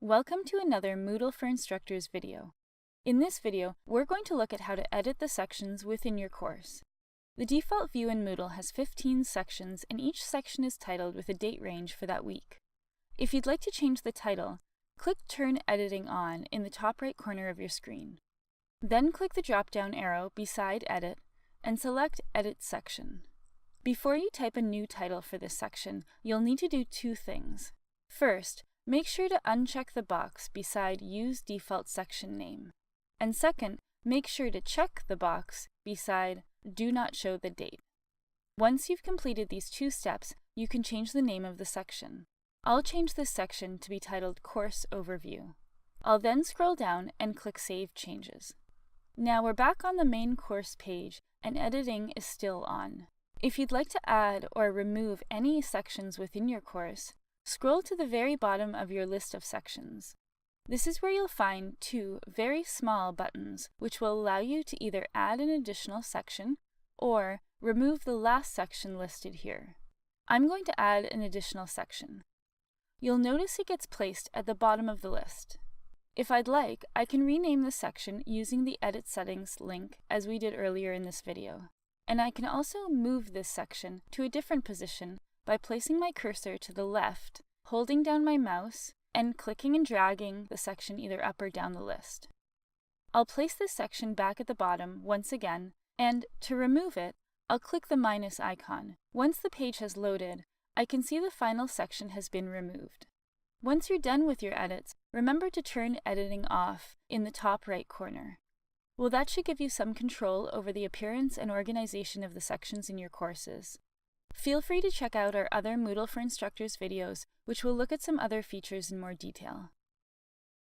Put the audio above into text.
Welcome to another Moodle for Instructors video. In this video, we're going to look at how to edit the sections within your course. The default view in Moodle has 15 sections, and each section is titled with a date range for that week. If you'd like to change the title, click Turn Editing On in the top right corner of your screen. Then click the drop-down arrow beside Edit and select Edit Section. Before you type a new title for this section, you'll need to do two things. First, make sure to uncheck the box beside Use Default Section Name. And second, make sure to check the box beside Do Not Show the Date. Once you've completed these two steps, you can change the name of the section. I'll change this section to be titled Course Overview. I'll then scroll down and click Save Changes. Now we're back on the main course page and editing is still on. If you'd like to add or remove any sections within your course, scroll to the very bottom of your list of sections. This is where you'll find two very small buttons which will allow you to either add an additional section or remove the last section listed here. I'm going to add an additional section. You'll notice it gets placed at the bottom of the list. If I'd like, I can rename the section using the Edit Settings link as we did earlier in this video. And I can also move this section to a different position by placing my cursor to the left, holding down my mouse, and clicking and dragging the section either up or down the list. I'll place this section back at the bottom once again, and to remove it, I'll click the minus icon. Once the page has loaded, I can see the final section has been removed. Once you're done with your edits, remember to turn editing off in the top right corner. Well, that should give you some control over the appearance and organization of the sections in your courses. Feel free to check out our other Moodle for Instructors videos, which will look at some other features in more detail.